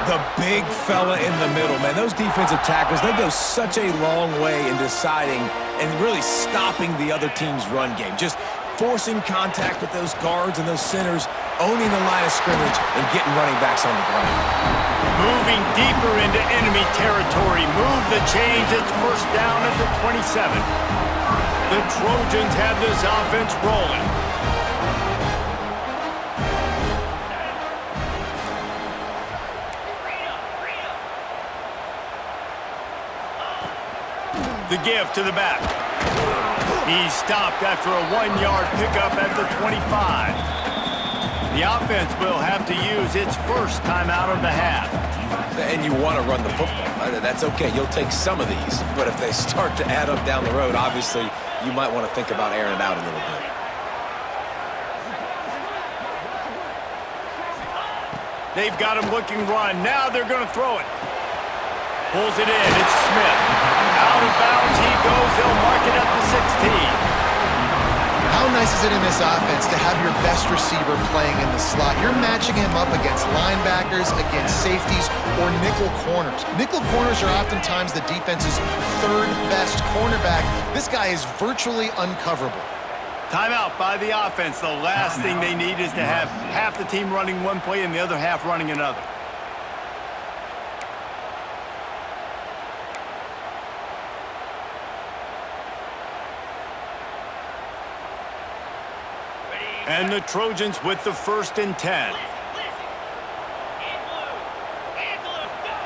The big fella in the middle, man. Those defensive tackles, they go such a long way in deciding and really stopping the other team's run game. Just forcing contact with those guards and those centers, owning the line of scrimmage, and getting running backs on the ground. Moving deeper into enemy territory. Move the chains. It's first down at the 27. The Trojans have this offense rolling. The give to the back. He's stopped after a 1-yard pickup at the 25. The offense will have to use its first timeout of the half. And you want to run the football. That's okay. You'll take some of these. But if they start to add up down the road, obviously, you might want to think about airing it out a little bit. They've got him looking run. Now they're going to throw it. Pulls it in. It's Smith. Out of bounds he goes. They'll mark it at the 16. How nice is it in this offense to have your best receiver playing in the slot? You're matching him up against linebackers, against safeties, or nickel corners. Nickel corners are oftentimes the defense's third best cornerback. This guy is virtually uncoverable. Timeout by the offense. The last thing they need is to have half the team running one play and the other half running another. And the Trojans with the 1st and 10.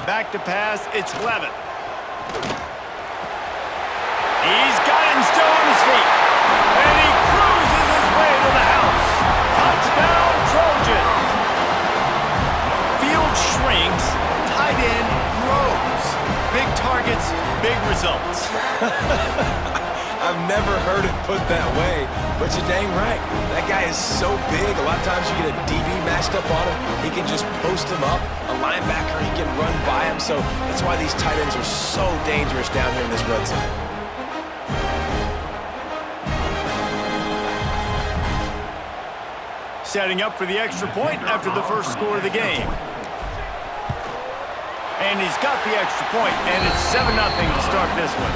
Back to pass, it's Levitt. He's got it and still on his feet. And he cruises his way to the house. Touchdown, Trojans. Field shrinks, tight end grows. Big targets, big results. I've never heard it put that way, but you're dang right. That guy is so big. A lot of times you get a DB matched up on him. He can just post him up. A linebacker, he can run by him. So that's why these tight ends are so dangerous down here in this red zone. Setting up for the extra point after the first score of the game. And he's got the extra point, and it's 7-0 to start this one.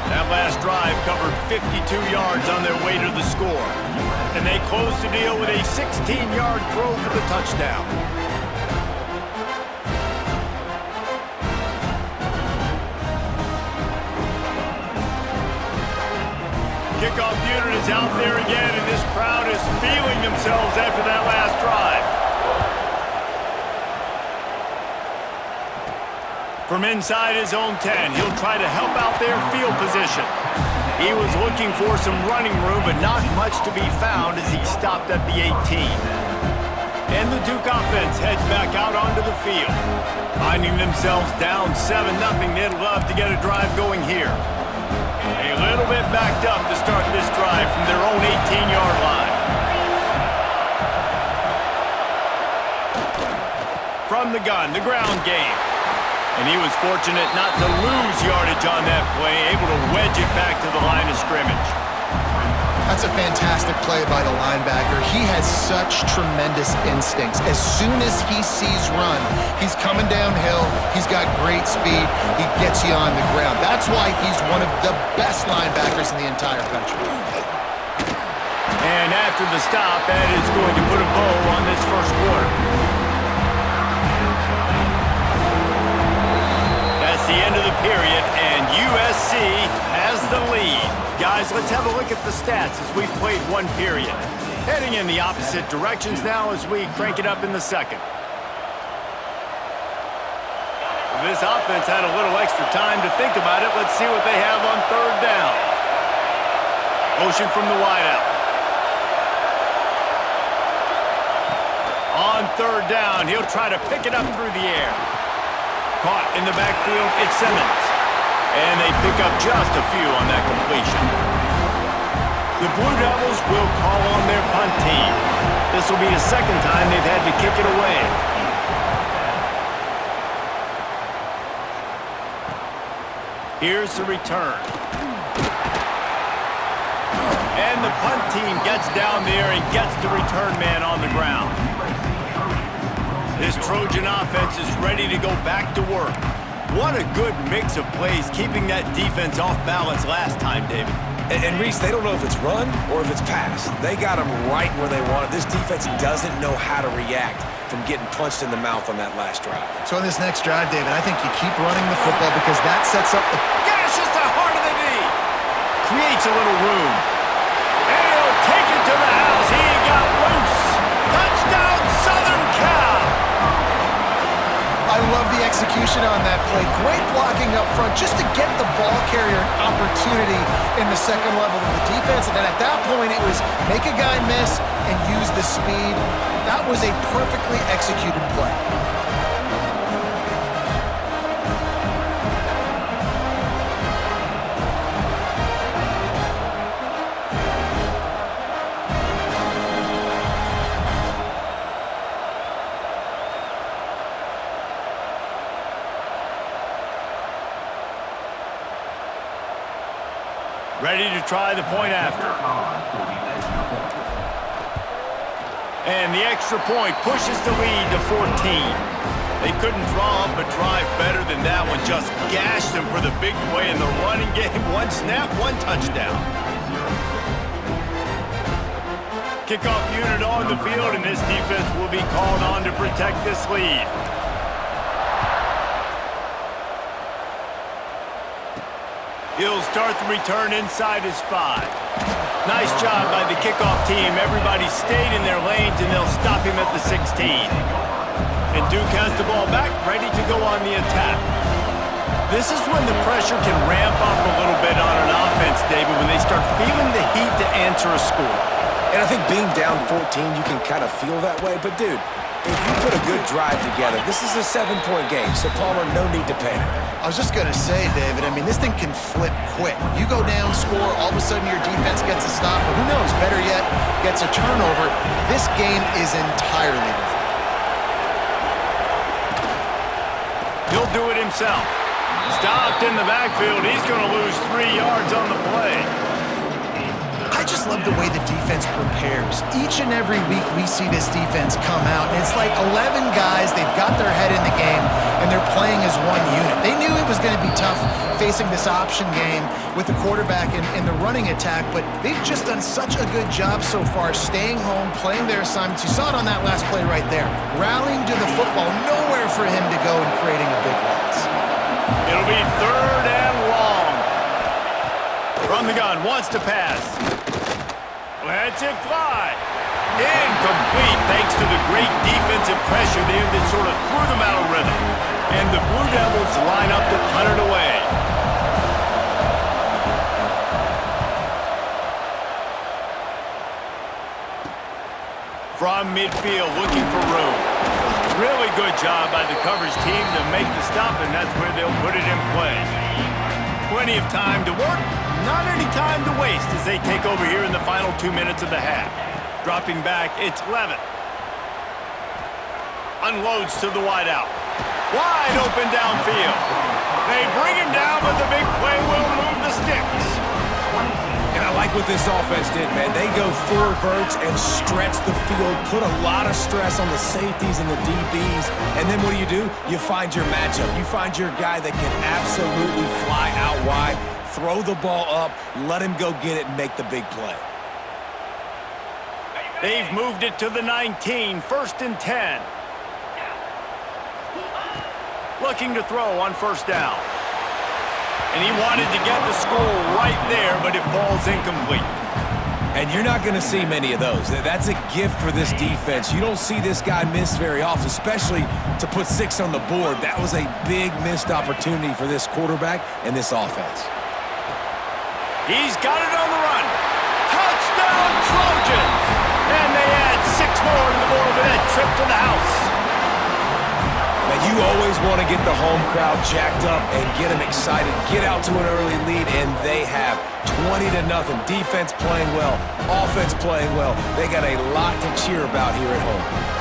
That last drive covered 52 yards on their way to the score. And they close the deal with a 16-yard throw for the touchdown. Kickoff unit is out there again, and this crowd is feeling themselves after that last drive. From inside his own 10, he'll try to help out their field position. He was looking for some running room, but not much to be found as he stopped at the 18. And the Duke offense heads back out onto the field. Finding themselves down 7-0, they'd love to get a drive going here. A little bit backed up to start this drive from their own 18-yard line. From the gun, the ground game. And he was fortunate not to lose yardage on that play, able to wedge it back to the line of scrimmage. That's a fantastic play by the linebacker. He has such tremendous instincts. As soon as he sees run, he's coming downhill. He's got great speed. He gets you on the ground. That's why he's one of the best linebackers in the entire country. And after the stop, that is going to put a bow on this first quarter. The end of the period, and USC has the lead. Guys, let's have a look at the stats as we've played one period. Heading in the opposite directions now as we crank it up in the second. This offense had a little extra time to think about it. Let's see what they have on 3rd down. Motion from the wideout. On 3rd down, he'll try to pick it up through the air. Caught in the backfield, it's Simmons. And they pick up just a few on that completion. The Blue Devils will call on their punt team. This will be the second time they've had to kick it away. Here's the return. And the punt team gets down there and gets the return man on the ground. This Trojan offense is ready to go back to work. What a good mix of plays, keeping that defense off balance last time, David. And Reese, they don't know if it's run or if it's pass. They got them right where they want it. This defense doesn't know how to react from getting punched in the mouth on that last drive. So in this next drive, David, I think you keep running the football because that sets up the... Gashes the heart of the knee. Creates a little room. And he'll take it to the house. He got loose. Touchdown, Southern Cal. I love the execution on that play. Great blocking up front just to get the ball carrier an opportunity in the second level of the defense. And then at that point, it was make a guy miss and use the speed. That was a perfectly executed play. Ready to try the point after. And the extra point pushes the lead to 14. They couldn't draw up a drive better than that one. Just gashed them for the big play in the running game. One snap, one touchdown. Kickoff unit on the field, and this defense will be called on to protect this lead. He'll start the return inside his 5. Nice job by the kickoff team. Everybody stayed in their lanes, and they'll stop him at the 16. And Duke has the ball back, ready to go on the attack. This is when the pressure can ramp up a little bit on an offense, David, when they start feeling the heat to answer a score. And I think being down 14, you can kind of feel that way. But, dude, if you put a good drive together, this is a 7-point game, so Palmer, no need to panic. I was just going to say, David, I mean, this thing can flip quick. You go down, score, all of a sudden your defense gets a stop, or who knows, better yet, gets a turnover. This game is entirely different. He'll do it himself. Stopped in the backfield. He's going to lose 3 yards on the play. I just love the way the defense prepares. Each and every week we see this defense come out, and it's like 11 guys, they've got their head in the game, and they're playing as one unit. They knew it was going to be tough facing this option game with the quarterback in the running attack, but they've just done such a good job so far staying home, playing their assignments. You saw it on that last play right there. Rallying to the football, nowhere for him to go and creating a big loss. It'll be 3rd and long. From the gun, wants to pass. Lets it fly. Incomplete thanks to the great defensive pressure there that sort of threw them out of rhythm. And the Blue Devils line up to punt it away. From midfield, looking for room. Really good job by the coverage team to make the stop, and that's where they'll put it in play. Plenty of time to work. Not any time to waste as they take over here in the final 2 minutes of the half. Dropping back, it's Levitt. Unloads to the wideout. Wide open downfield. They bring him down, but the big play will move the sticks. And I like what this offense did, man. They go 4 verts and stretch the field, put a lot of stress on the safeties and the DBs. And then what do? You find your matchup. You find your guy that can absolutely fly out wide, throw the ball up, let him go get it and make the big play. They've moved it to the 19, 1st and 10. Looking to throw on 1st down. And he wanted to get the score right there, but it falls incomplete. And you're not going to see many of those. That's a gift for this defense. You don't see this guy miss very often, especially to put 6 on the board. That was a big missed opportunity for this quarterback and this offense. He's got it on the run. Touchdown, Trojans! And they add 6 more to the board with that trip to the house. Now, you always want to get the home crowd jacked up and get them excited, get out to an early lead, and they have 20-0. Defense playing well, offense playing well. They got a lot to cheer about here at home.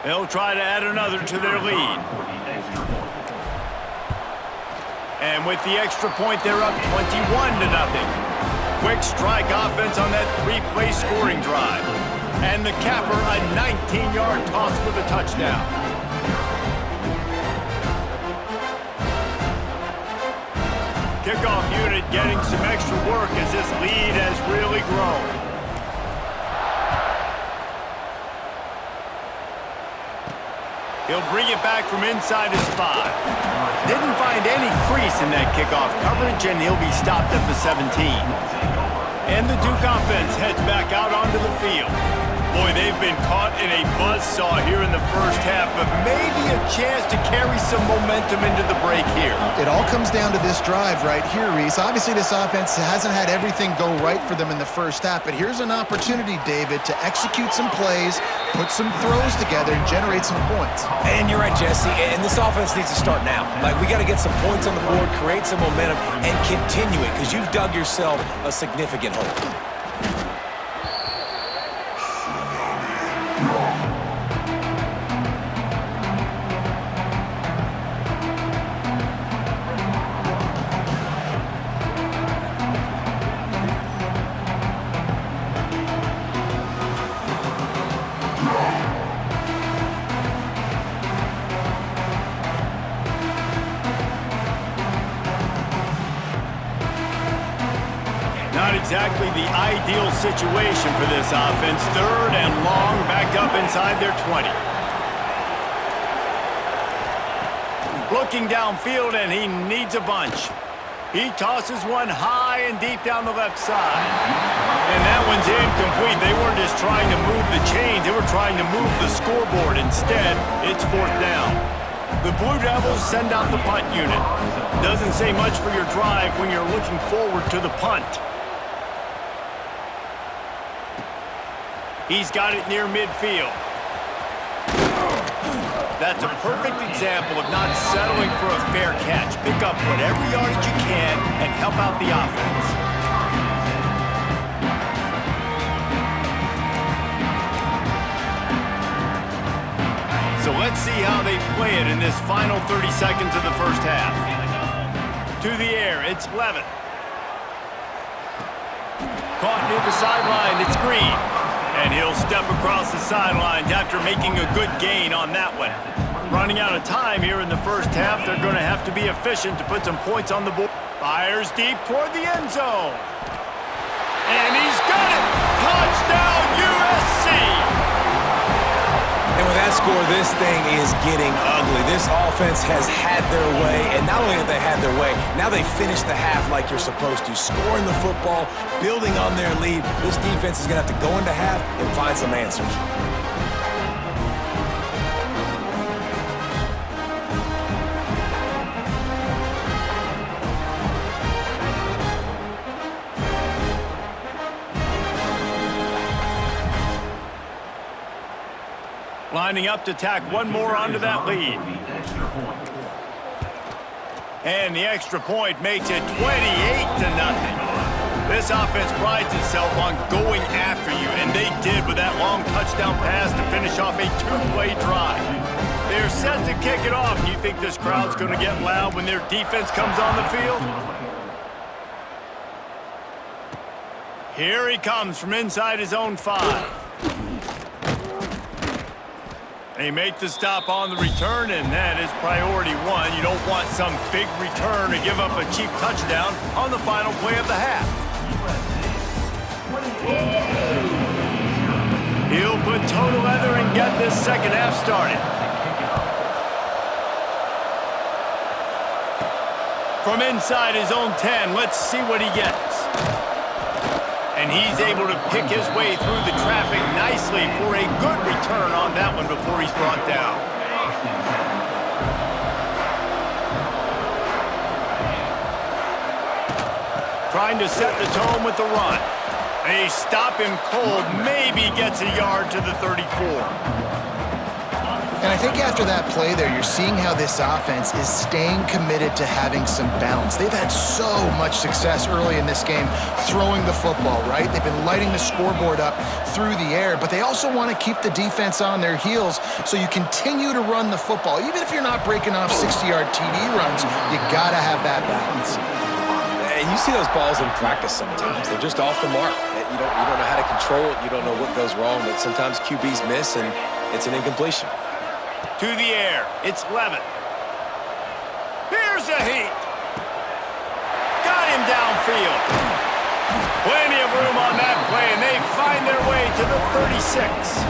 They'll try to add another to their lead. And with the extra point, they're up 21-0. Quick strike offense on that three-play scoring drive. And the capper, a 19-yard toss for the touchdown. Kickoff unit getting some extra work as this lead has really grown. He'll bring it back from inside his 5. Didn't find any crease in that kickoff coverage, and he'll be stopped at the 17. And the Duke offense heads back out onto the field. Boy, they've been caught in a buzzsaw here in the first half, but maybe a chance to carry some momentum into the break here. It all comes down to this drive right here, Reese. Obviously, this offense hasn't had everything go right for them in the first half, but here's an opportunity, David, to execute some plays, put some throws together, and generate some points. And you're right, Jesse, and this offense needs to start now. Like, we got to get some points on the board, create some momentum, and continue it, because you've dug yourself a significant hole. Not exactly the ideal situation for this offense. 3rd and long, back up inside their 20. Looking downfield, and he needs a bunch. He tosses one high and deep down the left side. And that one's incomplete. They weren't just trying to move the chains. They were trying to move the scoreboard. Instead, it's 4th down. The Blue Devils send out the punt unit. Doesn't say much for your drive when you're looking forward to the punt. He's got it near midfield. That's a perfect example of not settling for a fair catch. Pick up whatever yardage you can and help out the offense. So let's see how they play it in this final 30 seconds of the first half. To the air, it's Levitt. Caught near the sideline, it's Green. And he'll step across the sidelines after making a good gain on that one. Running out of time here in the first half, they're going to have to be efficient to put some points on the board. Fires deep toward the end zone. And he's got it! Touchdown, USC! And with that score, this thing is getting ugly. This offense has had their way, and not only have they had their way, now they finish the half like you're supposed to, scoring the football, building on their lead. This defense is going to have to go into half and find some answers. Lining up to tack one more onto that lead. And the extra point makes it 28-0. This offense prides itself on going after you, and they did with that long touchdown pass to finish off a 2-play drive. They're set to kick it off. You think this crowd's going to get loud when their defense comes on the field? Here he comes from inside his own 5. They make the stop on the return, and that is priority 1. You don't want some big return to give up a cheap touchdown on the final play of the half. He'll put total leather and get this second half started. From inside his own 10, let's see what he gets. And he's able to pick his way through the traffic nicely for a good return on that one before he's brought down. Trying to set the tone with the run. They stop him cold, maybe gets a yard to the 34. And I think after that play there, you're seeing how this offense is staying committed to having some balance. They've had so much success early in this game throwing the football, right? They've been lighting the scoreboard up through the air, but they also want to keep the defense on their heels, so you continue to run the football. Even if you're not breaking off 60-yard TD runs, you got to have that balance. And you see those balls in practice sometimes. They're just off the mark. You don't know how to control it. You don't know what goes wrong, but sometimes QBs miss, and it's an incompletion. To the air, it's Levitt. Here's a heat. Got him downfield. Plenty of room on that play, and they find their way to the 36.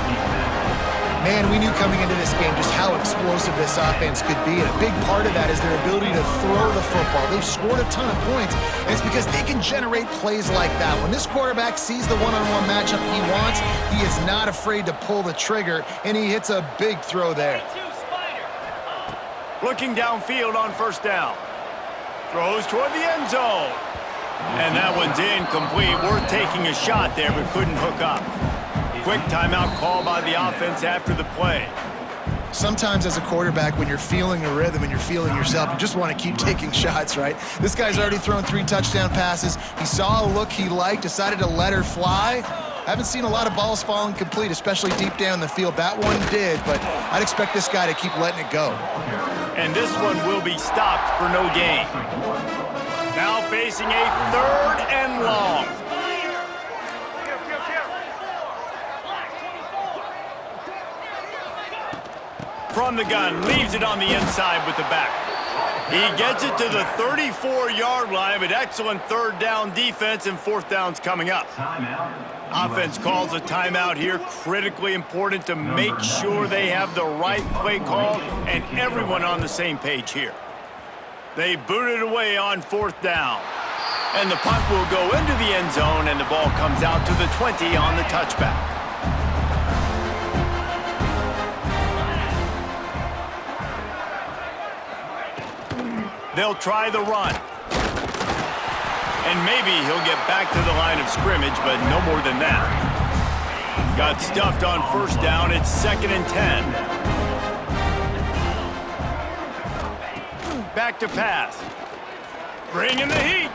Man, we knew coming into this game just how explosive this offense could be, and a big part of that is their ability to throw the football. They've scored a ton of points, and it's because they can generate plays like that. When this quarterback sees the one-on-one matchup he wants, he is not afraid to pull the trigger, and he hits a big throw there. Looking downfield on first down. Throws toward the end zone. And that one's incomplete. Worth taking a shot there, but couldn't hook up. Quick timeout call by the offense after the play. Sometimes as a quarterback, when you're feeling a rhythm and you're feeling yourself, you just want to keep taking shots, right? This guy's already thrown 3 touchdown passes. He saw a look he liked, decided to let her fly. Haven't seen a lot of balls falling complete, especially deep down the field. That one did, but I'd expect this guy to keep letting it go. And this one will be stopped for no gain. Now facing a 3rd and long. From the gun, leaves it on the inside with the back. He gets it to the 34-yard line, but excellent 3rd down defense, and 4th down's coming up. Offense calls a timeout here, critically important to make sure they have the right play call and everyone on the same page here. They boot it away on 4th down. And the punt will go into the end zone, and the ball comes out to the 20 on the touchback. They'll try the run. And maybe he'll get back to the line of scrimmage, but no more than that. Got stuffed on first down. It's 2nd and 10. Back to pass. Bringing the heat.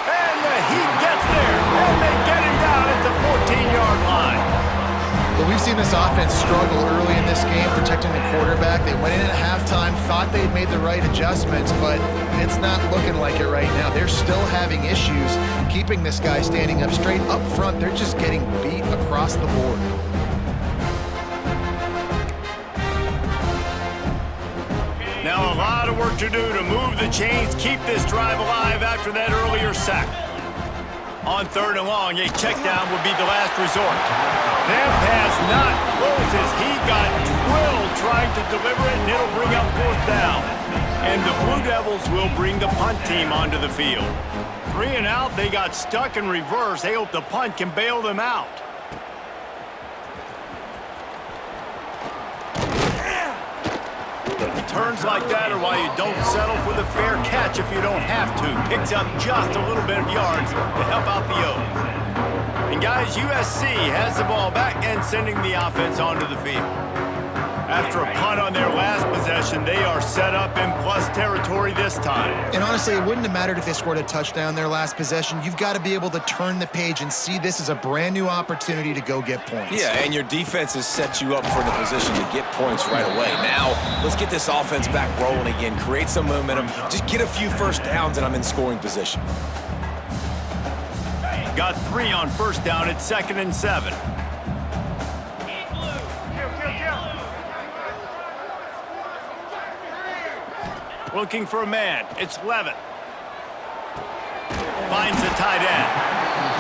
And the heat gets there. And they get him down at the 14-yard line. But we've seen this offense struggle early in this game, protecting the quarterback. They went in at halftime, thought they had made the right adjustments, but it's not looking like it right now. They're still having issues keeping this guy standing up straight up front. They're just getting beat across the board. Now a lot of work to do to move the chains, keep this drive alive after that earlier sack. On 3rd and long, a check down would be the last resort. That pass not close as he got drilled trying to deliver it, and it'll bring up 4th down. And the Blue Devils will bring the punt team onto the field. 3 and out, they got stuck in reverse. They hope the punt can bail them out. Turns like that are why you don't settle for the fair catch if you don't have to. Picks up just a little bit of yards to help out the O's. And guys, USC has the ball back and sending the offense onto the field. After a punt on their last possession, they are set up in plus territory this time. And honestly, it wouldn't have mattered if they scored a touchdown their last possession. You've got to be able to turn the page and see this as a brand new opportunity to go get points. Yeah, and your defense has set you up for the position to get points right away. Now, let's get this offense back rolling again, create some momentum, just get a few first downs, and I'm in scoring position. Got 3 on first down at 2nd and 7. Looking for a man. It's Levitt. Finds the tight end.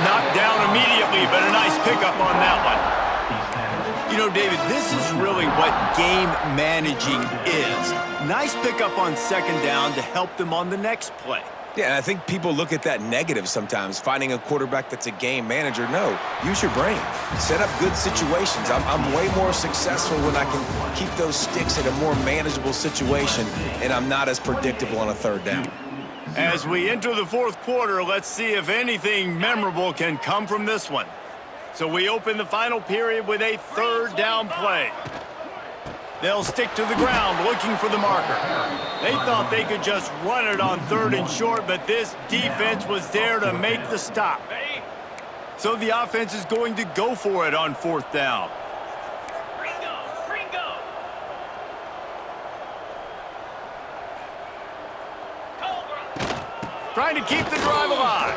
Knocked down immediately, but a nice pickup on that one. You know, David, this is really what game managing is. Nice pickup on 2nd down to help them on the next play. Yeah, and I think people look at that negative sometimes, finding a quarterback that's a game manager. No, use your brain. Set up good situations. I'm way more successful when I can keep those sticks in a more manageable situation, and I'm not as predictable on a 3rd down. As we enter the 4th quarter, let's see if anything memorable can come from this one. So we open the final period with a 3rd down play. They'll stick to the ground looking for the marker. They thought they could just run it on 3rd and short, but this defense was there to make the stop. So the offense is going to go for it on 4th down. Trying to keep the drive alive.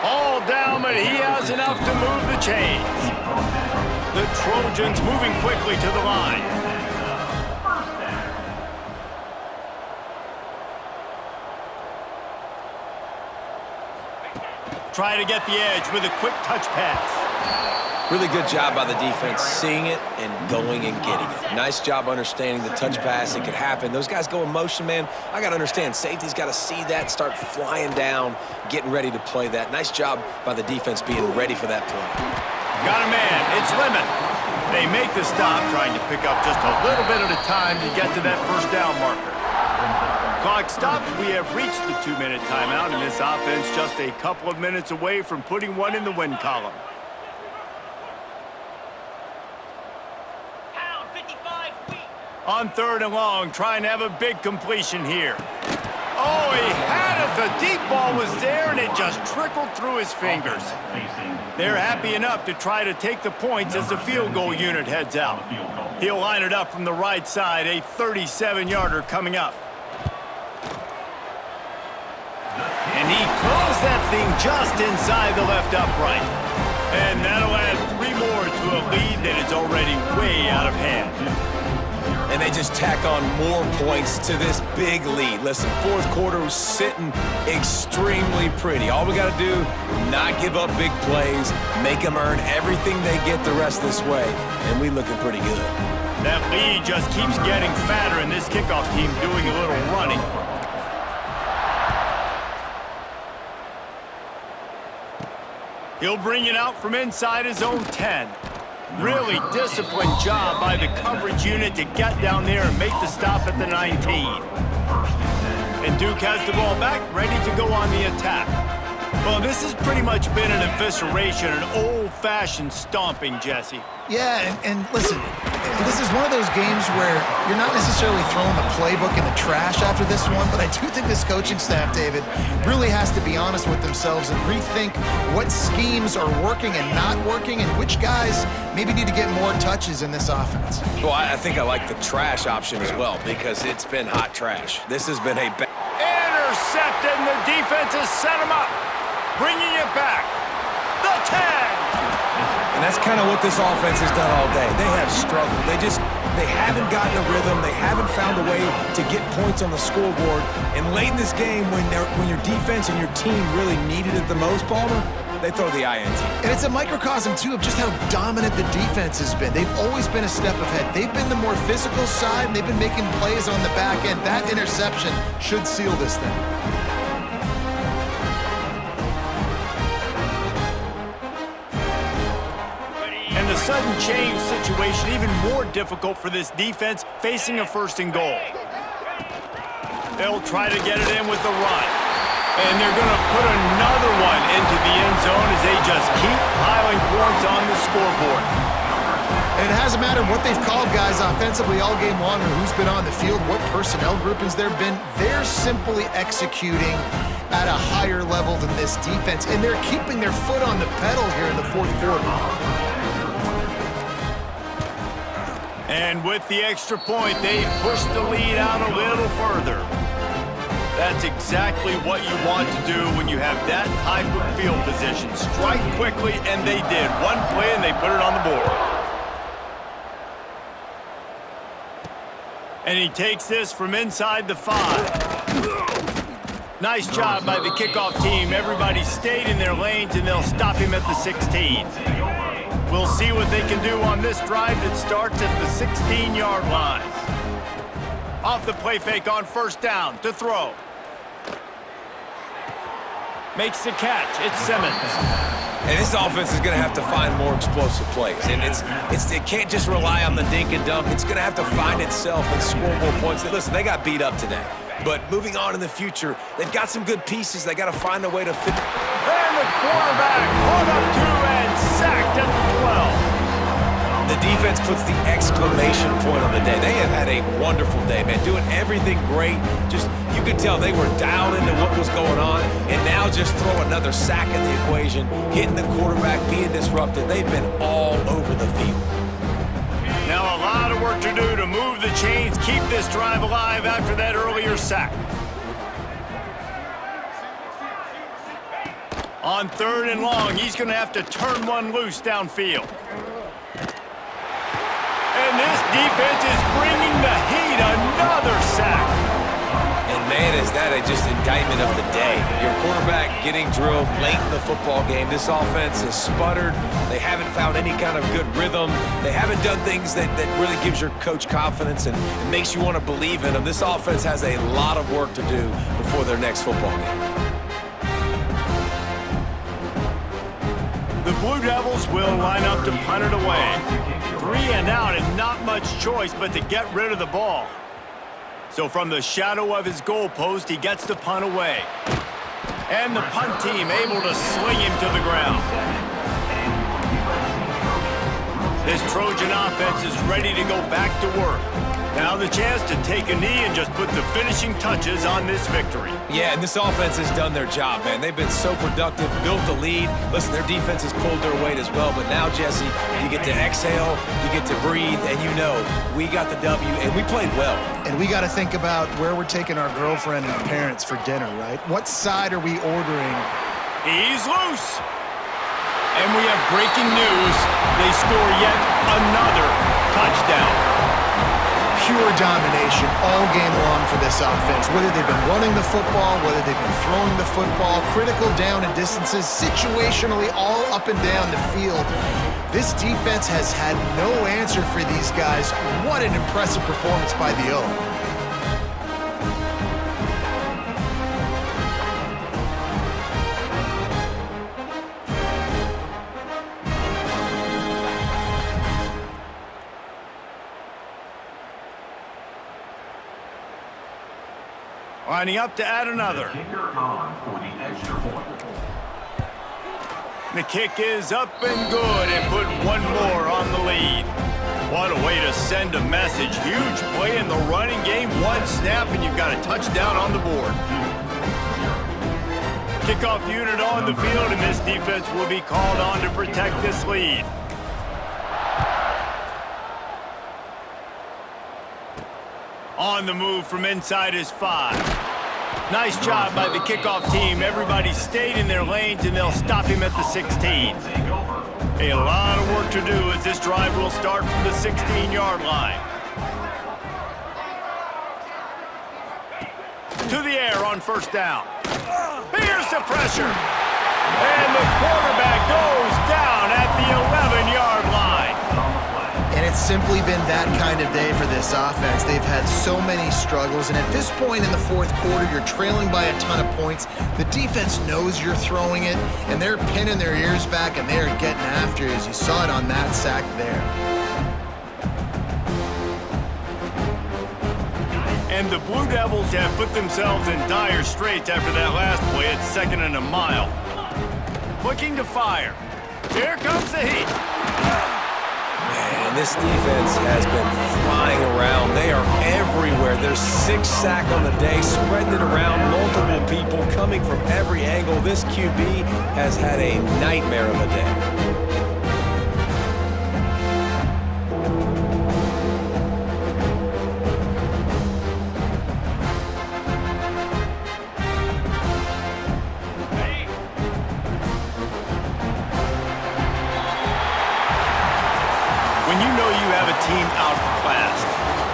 All down, but he has enough to move the chains. The Trojans moving quickly to the line. Try to get the edge with a quick touch pass. Really good job by the defense seeing it and going and getting it. Nice job understanding the touch pass. It could happen. Those guys go in motion, man. I got to understand. Safety's got to see that, start flying down, getting ready to play that. Nice job by the defense being ready for that play. Got a man. It's Lemon. They make the stop, trying to pick up just a little bit at a time to get to that 1st down marker. Clock stops. We have reached the 2-minute timeout, and this offense just a couple of minutes away from putting one in the win column. On 3rd and long, trying to have a big completion here. Oh, he had it. The deep ball was there, and it just trickled through his fingers. They're happy enough to try to take the points as the field goal unit heads out. He'll line it up from the right side, a 37-yarder coming up. And he closed that thing just inside the left upright. And that'll add 3 more to a lead that is already way out of hand. And they just tack on more points to this big lead. Listen, 4th quarter was sitting extremely pretty. All we got to do, not give up big plays, make them earn everything they get the rest this way, and we looking pretty good. That lead just keeps getting fatter, and this kickoff team doing a little running. He'll bring it out from inside his own 10. Really disciplined job by the coverage unit to get down there and make the stop at the 19. And Duke has the ball back, ready to go on the attack. Well, this has pretty much been an evisceration, an old-fashioned stomping, Jesse. Yeah, and listen, this is one of those games where you're not necessarily throwing the playbook in the trash after this one, but I do think this coaching staff, David, really has to be honest with themselves and rethink what schemes are working and not working and which guys maybe need to get more touches in this offense. Well, I think I like the trash option as well because it's been hot trash. This has been a bad... Intercepted, and the defense has set him up. Bringing it back. The 10. And that's kind of what this offense has done all day. They have struggled. They haven't gotten a rhythm. They haven't found a way to get points on the scoreboard. And late in this game, when your defense and your team really needed it the most, Palmer, they throw the INT. And it's a microcosm, too, of just how dominant the defense has been. They've always been a step ahead. They've been the more physical side, and they've been making plays on the back end. That interception should seal this thing. And the sudden change situation even more difficult for this defense facing a 1st and goal. They'll try to get it in with the run. And they're going to put another one into the end zone as they just keep piling points on the scoreboard. And it hasn't mattered what they've called guys offensively all game long or who's been on the field, what personnel groupings there have been. They're simply executing at a higher level than this defense, and they're keeping their foot on the pedal here in the 4th quarter. And with the extra point, they push the lead out a little further. That's exactly what you want to do when you have that type of field position. Strike quickly, and they did. One play, and they put it on the board. And he takes this from inside the 5. Nice job by the kickoff team. Everybody stayed in their lanes, and they'll stop him at the 16. We'll see what they can do on this drive that starts at the 16-yard line. Off the play fake on 1st down to throw. Makes the catch. It's Simmons. And this offense is going to have to find more explosive plays. And it can't just rely on the dink and dunk. It's going to have to find itself and score more points. Listen, they got beat up today. But moving on in the future, they've got some good pieces. They got to find a way to fit. And the quarterback caught up to and sacked at the 12. the defense puts the exclamation point on the day. They have had a wonderful day, man, doing everything great. Just, you could tell they were dialed into what was going on, and now just throw another sack in the equation, hitting the quarterback, being disruptive. They've been all over the field. Now a lot of work to do to move the chains, keep this drive alive after that earlier sack. On 3rd and long, he's going to have to turn one loose downfield. And this defense is bringing the heat. Another sack. And man, is that just indictment of the day. Your quarterback getting drilled late in the football game. This offense has sputtered. They haven't found any kind of good rhythm. They haven't done things that really gives your coach confidence and makes you want to believe in them. This offense has a lot of work to do before their next football game. The Blue Devils will line up to punt it away. 3 and out and not much choice but to get rid of the ball. So from the shadow of his goalpost, he gets the punt away. And the punt team able to sling him to the ground. This Trojan offense is ready to go back to work. Now the chance to take a knee and just put the finishing touches on this victory. Yeah, and this offense has done their job, man. They've been so productive, built the lead. Listen, their defense has pulled their weight as well. But now, Jesse, you get to exhale, you get to breathe, and you know we got the W, and we played well. And we got to think about where we're taking our girlfriend and parents for dinner, right? What side are we ordering? He's loose. And we have breaking news. They score yet another touchdown. Pure domination all game long for this offense. Whether they've been running the football, whether they've been throwing the football, critical down and distances, situationally all up and down the field. This defense has had no answer for these guys. What an impressive performance by the O. Lining up to add another. The kick is up and good and put one more on the lead. What a way to send a message. Huge play in the running game. One snap and you've got a touchdown on the board. Kickoff unit on the field and this defense will be called on to protect this lead. On the move from inside his 5. Nice job by the kickoff team. Everybody stayed in their lanes, and they'll stop him at the 16. A lot of work to do as this drive will start from the 16-yard line. To the air on 1st down. Here's the pressure. And the quarterback goes down at the 11-yard line. And it's simply been that kind of day for this offense. They've had so many struggles, and at this point in the 4th quarter, you're trailing by a ton of points. The defense knows you're throwing it, and they're pinning their ears back, and they're getting after it, as you saw it on that sack there. And the Blue Devils have put themselves in dire straits after that last play at 2nd and a mile. Looking to fire. Here comes the heat. Man, this defense has been flying around. They are everywhere. There's 6 sacks on the day, spreading it around, multiple people coming from every angle. This QB has had a nightmare of a day. Team outclassed.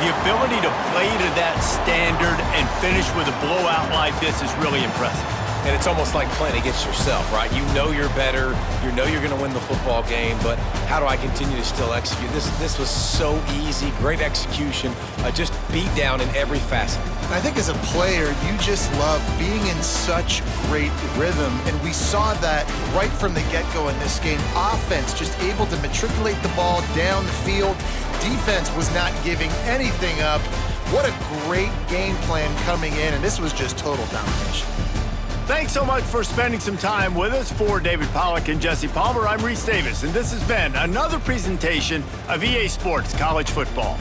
The ability to play to that standard and finish with a blowout like this is really impressive. And it's almost like playing against yourself, right? You know you're better. You know you're going to win the football game, but how do I continue to still execute? This was so easy. Great execution. Just beat down in every facet. I think as a player, you just love being in such great rhythm, and we saw that right from the get-go in this game. Offense just able to matriculate the ball down the field. Defense was not giving anything up. What a great game plan coming in, and this was just total domination. Thanks so much for spending some time with us. For David Pollack and Jesse Palmer, I'm Reese Davis, and this has been another presentation of EA Sports College Football.